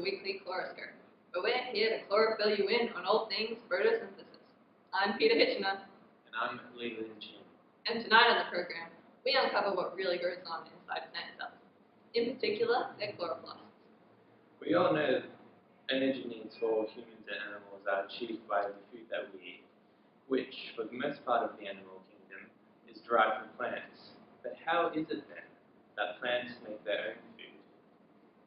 weekly Chloroscope, where we're here to chlorophyll you in on all things photosynthesis. I'm Peter Hitchener. And I'm Leland Chin. And tonight on the program, we uncover what really goes on inside plant cells, in particular, their chloroplasts. We all know energy needs for humans and animals are achieved by the food that we eat, which, for the most part of the animal kingdom, is derived from plants. But how is it then that plants make their own food?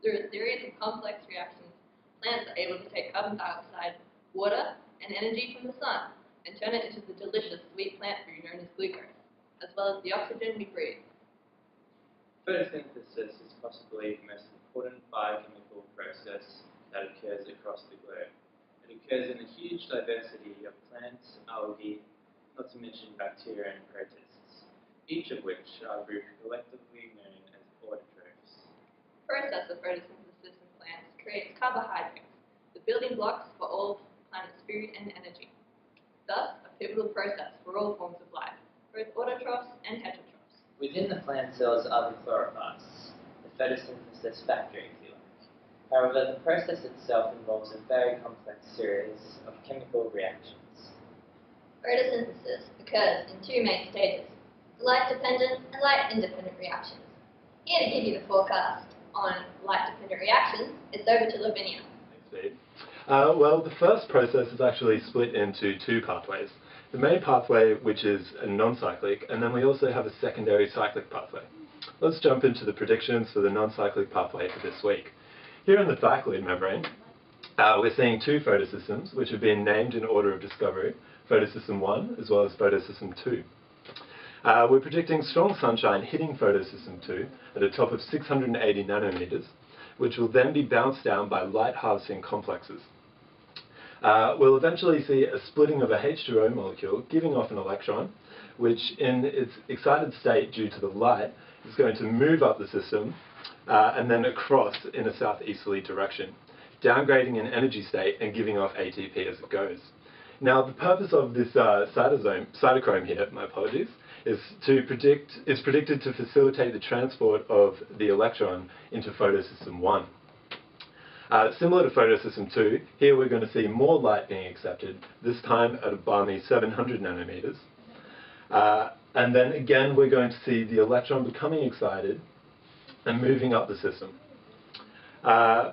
Through a series of complex reactions, plants are able to take carbon dioxide, water, and energy from the sun and turn it into the delicious sweet plant food known as glucose, as well as the oxygen we breathe. Photosynthesis is possibly the most important biochemical process that occurs across the globe. It occurs in a huge diversity of plants, algae, not to mention bacteria and protists, each of which are grouped collectively known as autotrophs. The process of photosynthesis in plants creates carbohydrates, the building blocks for all of the planet's food and energy. Thus, a pivotal process for all forms of life, both autotrophs and heterotrophs. Within the plant cells are the chloroplasts, the photosynthesis factory, if you like. However, the process itself involves a very complex series of chemical reactions. Photosynthesis occurs in two main stages, light-dependent and light-independent reactions. Here to give you the forecast on light-dependent reactions, it's over to Lavinia. Thanks, Steve. Well, the first process is actually split into two pathways. The main pathway, which is a non-cyclic, and then we also have a secondary cyclic pathway. Let's jump into the predictions for the non-cyclic pathway for this week. Here in the thiaclid membrane, we're seeing two photosystems, which have been named in order of discovery, photosystem 1 as well as photosystem 2. We're predicting strong sunshine hitting photosystem 2 at a top of 680 nanometers, which will then be bounced down by light harvesting complexes. We'll eventually see a splitting of a H2O molecule giving off an electron, which in its excited state due to the light is going to move up the system and then across in a southeasterly direction, downgrading an energy state and giving off ATP as it goes. Now, the purpose of this cytochrome here, my apologies, is predicted to facilitate the transport of the electron into photosystem 1. Similar to photosystem 2, here we're going to see more light being accepted, this time at a balmy 700 nanometers. And then again, we're going to see the electron becoming excited and moving up the system,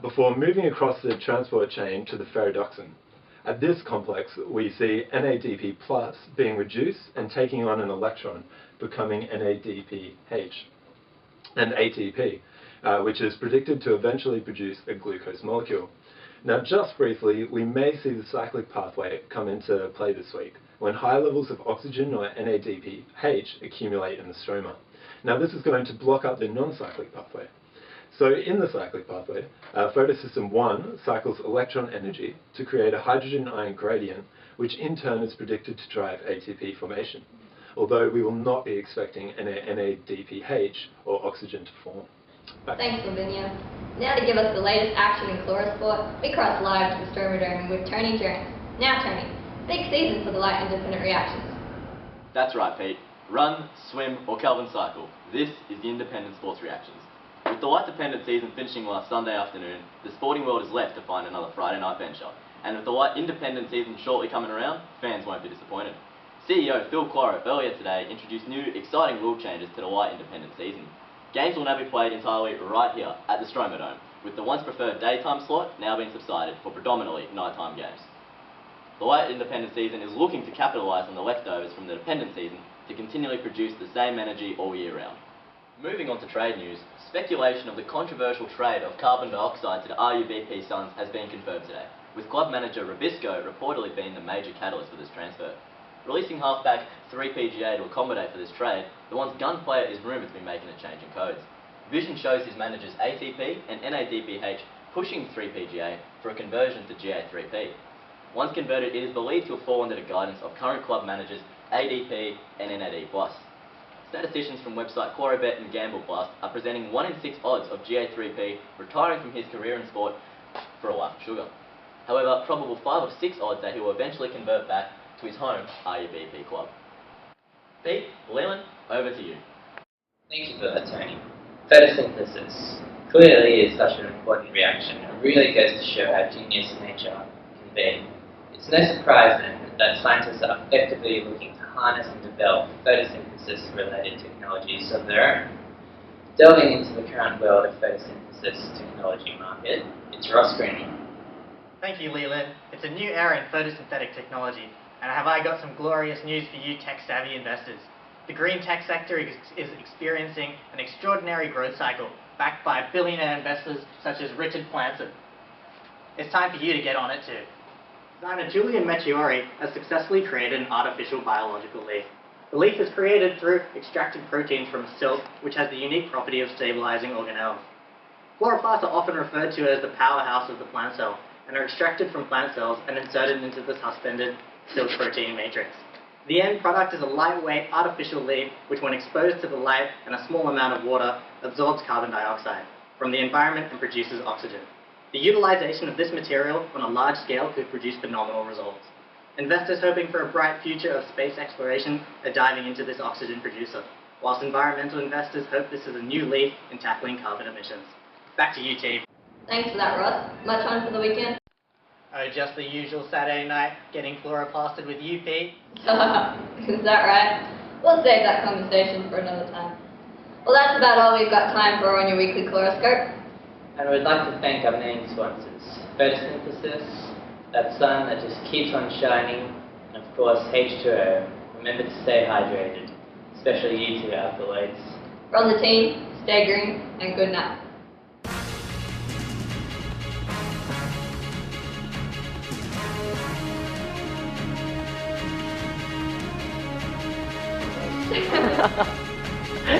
before moving across the transport chain to the ferredoxin. At this complex, we see NADP+ being reduced and taking on an electron, becoming NADPH and ATP, which is predicted to eventually produce a glucose molecule. Now, just briefly, we may see the cyclic pathway come into play this week, when high levels of oxygen or NADPH accumulate in the stroma. Now, this is going to block up the non-cyclic pathway. So in the cyclic pathway, photosystem 1 cycles electron energy to create a hydrogen-ion gradient, which in turn is predicted to drive ATP formation, although we will not be expecting NADPH or oxygen to form. Thanks, Lavinia. Now to give us the latest action in chlorosport, we cross live to the stromadome with Tony Jones. Now, Tony, big season for the light-independent reactions. That's right, Pete. Run, swim, or Kelvin cycle. This is the independent sports reactions. With the light-dependent season finishing last Sunday afternoon, the sporting world is left to find another Friday night venture. And with the light-independent season shortly coming around, fans won't be disappointed. CEO Phil Cloro earlier today introduced new, exciting rule changes to the light-independent season. Games will now be played entirely right here at the Stromadome, with the once preferred daytime slot now being subsided for predominantly nighttime games. The light-independent season is looking to capitalise on the leftovers from the dependent season to continually produce the same energy all year round. Moving on to trade news, speculation of the controversial trade of carbon dioxide to the RUBP Suns has been confirmed today, with club manager Robisco reportedly being the major catalyst for this transfer. Releasing halfback 3PGA to accommodate for this trade, the once gun player is rumoured to be making a change in codes. Vision shows his managers ATP and NADPH pushing 3PGA for a conversion to GA3P. Once converted, it is believed to have fallen under the guidance of current club managers ADP and NAD+. Statisticians from website Corobet and Gamble Plus are presenting 1 in 6 odds of GA3P retiring from his career in sport for a life of sugar. However, probable 5 or 6 odds that he will eventually convert back to his home RUBP club. Pete, Leland, over to you. Thank you for that, Tony. Photosynthesis. Clearly is such an important reaction. It really goes to show how genius nature can be. It's no surprise then that scientists are effectively looking to harness and develop photosynthesis-related technologies of their own. Delving into the current world of photosynthesis technology market, it's Ross Greeny. Thank you, Leland. It's a new era in photosynthetic technology, and have I got some glorious news for you tech-savvy investors. The green tech sector is experiencing an extraordinary growth cycle, backed by billionaire investors such as Richard Branson. It's time for you to get on it too. Designer Julian Mechiori has successfully created an artificial biological leaf. The leaf is created through extracted proteins from silk, which has the unique property of stabilizing organelles. Chloroplasts are often referred to as the powerhouse of the plant cell, and are extracted from plant cells and inserted into the suspended silk protein matrix. The end product is a lightweight artificial leaf which, when exposed to the light and a small amount of water, absorbs carbon dioxide from the environment and produces oxygen. The utilization of this material on a large scale could produce phenomenal results. Investors hoping for a bright future of space exploration are diving into this oxygen producer, whilst environmental investors hope this is a new leaf in tackling carbon emissions. Back to you, team. Thanks for that, Ross. Much on for the weekend? Oh, just the usual Saturday night, getting chloroplasted with you, Pete. Is that right? We'll save that conversation for another time. Well, that's about all we've got time for on your weekly Chloroscope. And we'd like to thank our main sponsors, Photosynthesis, that sun that just keeps on shining, and of course H2O. Remember to stay hydrated, especially you two athletes. From the team, stay green and good night. Ha ha ha.